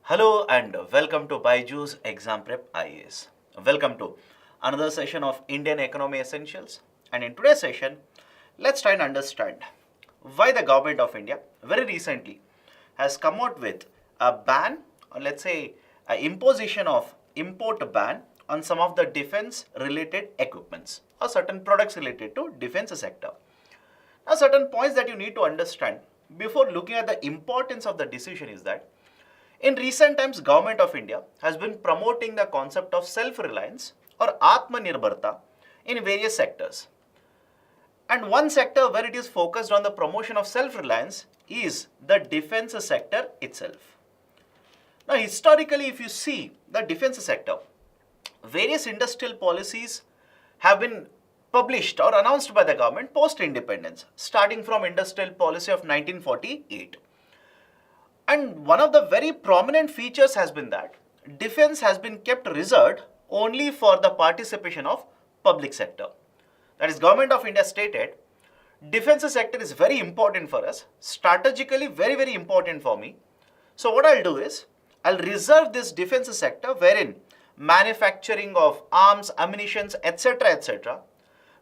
Hello and welcome to BYJU'S Exam Prep IAS. Welcome to another session of Indian Economy Essentials. And in today's session, let's try and understand why the government of India very recently has come out with a ban, or let's say an imposition of import ban on some of the defense related equipments or certain products related to defense sector. Now, certain points that you need to understand before looking at the importance of the decision is that in recent times, Government of India has been promoting the concept of self-reliance or Atmanirbharta in various sectors. And one sector where it is focused on the promotion of self-reliance is the defense sector itself. Now, historically, if you see the defense sector, various industrial policies have been published or announced by the government post-independence, starting from Industrial Policy of 1948. And one of the very prominent features has been that defense has been kept reserved only for the participation of public sector. That is, Government of India stated, defense sector is very important for us, strategically very important for me. So what I'll do is, I'll reserve this defense sector wherein manufacturing of arms, ammunitions, etc.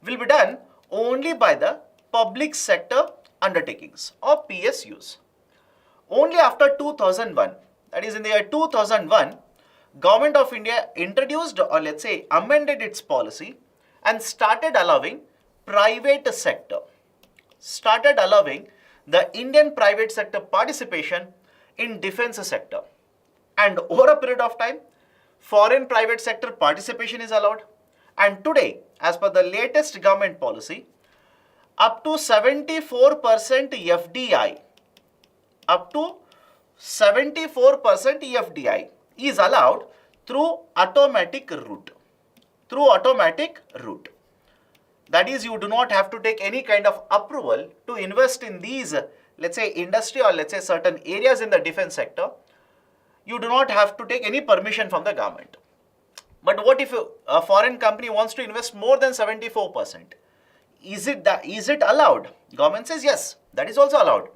will be done only by the public sector undertakings or PSUs. Only after 2001, that is in the year 2001, Government of India introduced or let's say amended its policy and started allowing private sector, started allowing the Indian private sector participation in defense sector. And over a period of time, foreign private sector participation is allowed. And today, as per the latest government policy, up to 74% FDI, up to 74% FDI is allowed through automatic route. That is, you do not have to take any kind of approval to invest in these, let's say, industry or let's say certain areas in the defense sector. You do not have to take any permission from the government. But what if a foreign company wants to invest more than 74%? Is it allowed? Government says yes, that is also allowed.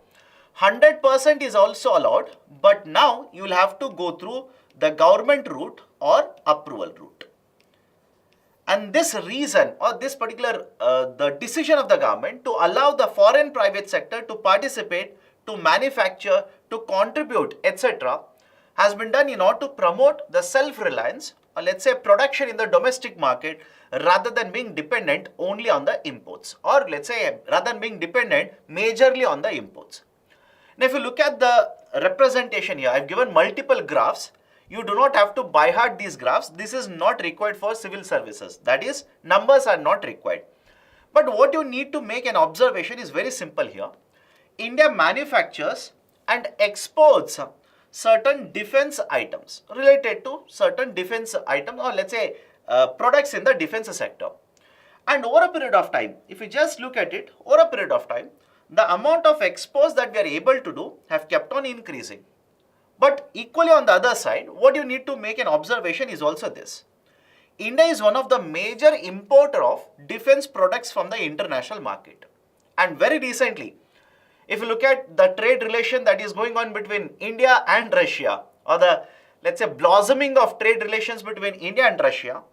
100% is also allowed, but now you will have to go through the government route or approval route. And this reason or this particular the decision of the government to allow the foreign private sector to participate, to manufacture, to contribute, etc. has been done in order to promote the self-reliance or let's say production in the domestic market rather than being dependent only on the imports, or let's say rather than being dependent majorly on the imports. Now, if you look at the representation here, I've given multiple graphs. You do not have to by heart these graphs. This is not required for civil services. That is, numbers are not required. But what you need to make an observation is very simple here. India manufactures and exports certain defense items related to certain defense items or let's say products in the defense sector. And over a period of time, if you just look at it, over a period of time, the amount of exports that we are able to do have kept on increasing. But equally on the other side, what you need to make an observation is also this. India is one of the major importer of defense products from the international market. And very recently, if you look at the trade relation that is going on between India and Russia, or the, let's say, blossoming of trade relations between India and Russia,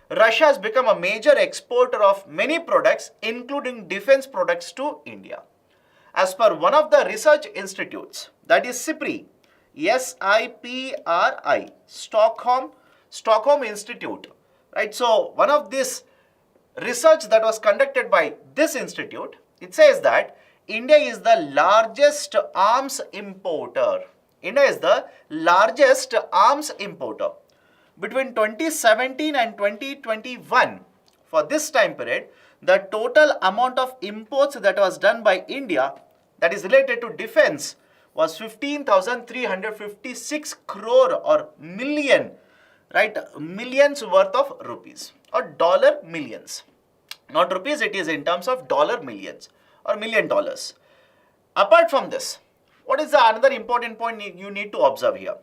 Russia has become a major exporter of many products, including defense products to India. As per one of the research institutes, that is SIPRI, S-I-P-R-I, Stockholm Institute, right? So one of this research that was conducted by this institute, it says that India is the largest arms importer. India is the largest arms importer. Between 2017 and 2021, for this time period, the total amount of imports that was done by India that is related to defense was 15,356 crore or million, right? Millions worth of rupees or dollar millions. Not rupees, it is in terms of dollar millions or $1 million. Apart from this, what is the another important point you need to observe here?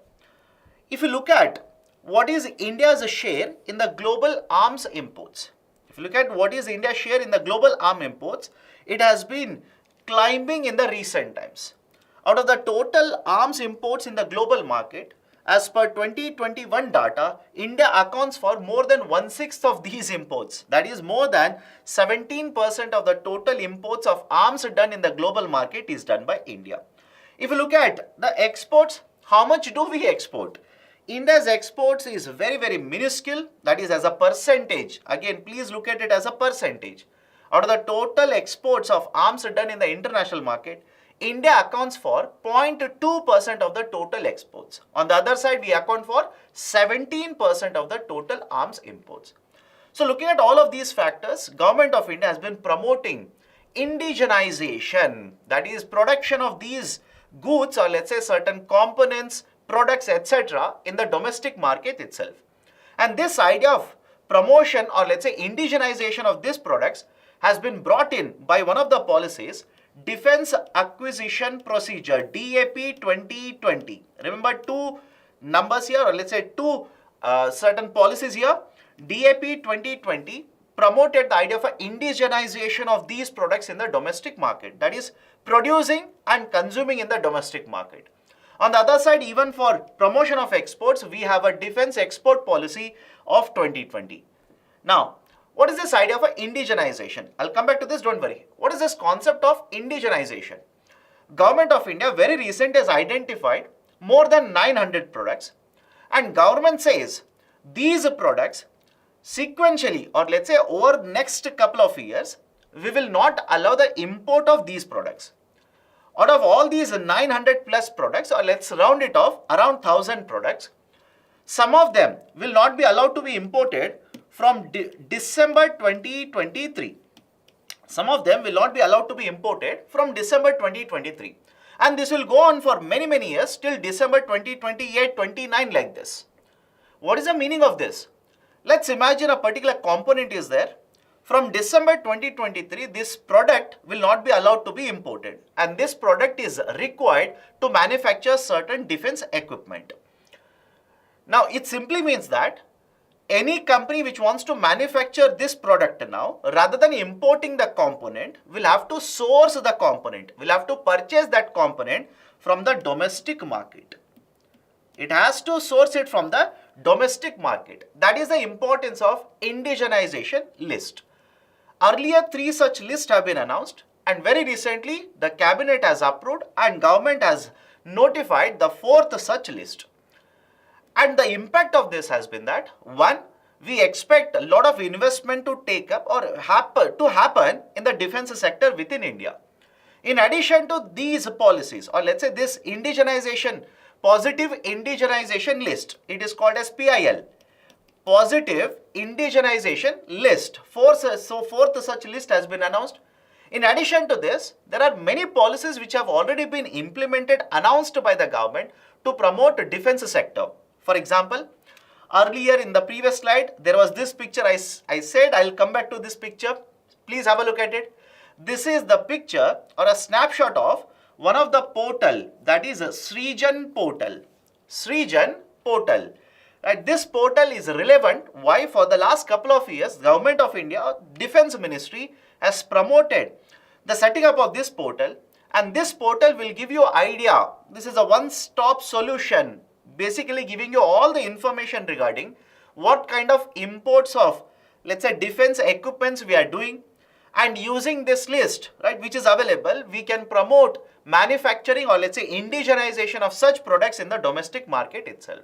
If you look at what is India's share in the global arms imports, if you look at what is India's share in the global arm imports, it has been climbing in the recent times. Out of the total arms imports in the global market, As per 2021 data, India accounts for more than 1/6 of these imports. That is more than 17% of the total imports of arms done in the global market is done by India. If you look at the exports, how much do we export? India's exports is very, very minuscule. That is as a percentage. Again, please look at it as a percentage. Out of the total exports of arms done in the international market, India accounts for 0.2% of the total exports. On the other side, we account for 17% of the total arms imports. So looking at all of these factors, Government of India has been promoting indigenization, that is production of these goods or let's say certain components, products, etc. in the domestic market itself. And this idea of promotion or let's say indigenization of these products has been brought in by one of the policies, Defense Acquisition Procedure, DAP 2020. Remember two numbers here, or let's say two certain policies here. DAP 2020 promoted the idea of indigenization of these products in the domestic market. That is producing and consuming in the domestic market. On the other side, even for promotion of exports, we have a Defense Export Policy of 2020. Now, what is this idea of indigenization? I'll come back to this, don't worry. What is this concept of indigenization? Government of India very recently has identified more than 900 products, and government says these products sequentially or let's say over next couple of years, we will not allow the import of these products. Out of all these 900 plus products, or let's round it off, around 1000 products, some of them will not be allowed to be imported from December 2023. Some of them will not be allowed to be imported from December 2023. And this will go on for many, many years till December 2028, 29 like this. What is the meaning of this? Let's imagine a particular component is there. From December 2023, this product will not be allowed to be imported. And this product is required to manufacture certain defense equipment. Now, it simply means that any company which wants to manufacture this product now, rather than importing the component, will have to source the component, will have to purchase that component from the domestic market. It has to source it from the domestic market. That is the importance of indigenization list. Earlier, 3 such lists have been announced, and very recently, the cabinet has approved and government has notified the 4th such list. And the impact of this has been that, one, we expect a lot of investment to take up or happen in the defense sector within India. In addition to these policies, or let's say this indigenization, positive indigenization list, it is called as PIL, positive indigenization list. Fourth such list has been announced. In addition to this, there are many policies which have already been implemented, announced by the government to promote the defense sector. For example, earlier in the previous slide, there was this picture. I said I'll come back to this picture. Please have a look at it. This is the picture or a snapshot of one of the portal, that is a Srijan Portal. Srijan Portal. Right, this portal is relevant. Why? For the last couple of years, Government of India, Defense Ministry has promoted the setting up of this portal, and this portal will give you idea. This is a one-stop solution, basically giving you all the information regarding what kind of imports of, let's say, defense equipments we are doing, and using this list, right, which is available, we can promote manufacturing or let's say indigenization of such products in the domestic market itself.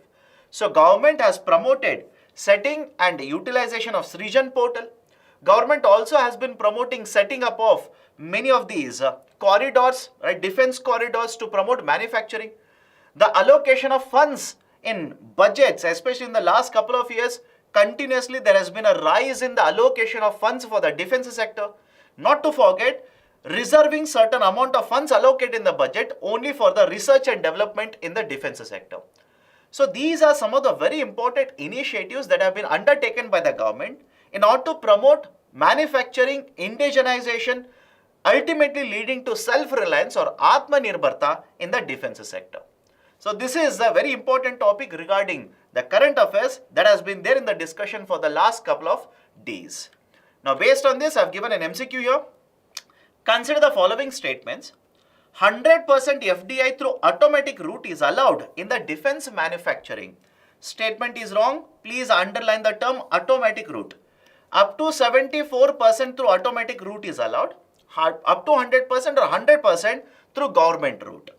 So government has promoted setting and utilization of Srijan Portal. Government also has been promoting setting up of many of these corridors, right, defense corridors to promote manufacturing. The allocation of funds in budgets, especially in the last couple of years, continuously there has been a rise in the allocation of funds for the defense sector. Not to forget, reserving certain amount of funds allocated in the budget only for the research and development in the defense sector. So these are some of the very important initiatives that have been undertaken by the government in order to promote manufacturing, indigenization, ultimately leading to self-reliance or Atmanirbharta in the defense sector. So this is a very important topic regarding the current affairs that has been there in the discussion for the last couple of days. Now based on this, I have given an MCQ here. Consider the following statements. 100% FDI through automatic route is allowed in the defense manufacturing. Statement is wrong. Please underline the term automatic route. Up to 74% through automatic route is allowed. Up to 100% or 100% through government route.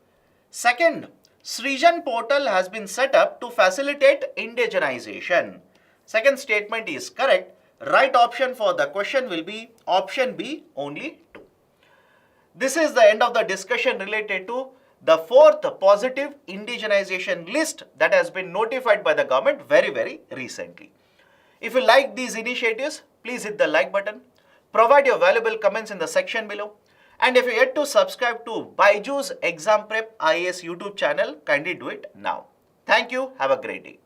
Second, Srijan Portal has been set up to facilitate indigenization. Second statement is correct. Right option for the question will be option B, only 2. This is the end of the discussion related to the fourth positive indigenization list that has been notified by the government very recently. If you like these initiatives, please hit the like button. Provide your valuable comments in the section below. And if you yet to subscribe to BYJU'S Exam Prep IAS YouTube channel, kindly do it now. Thank you. Have a great day.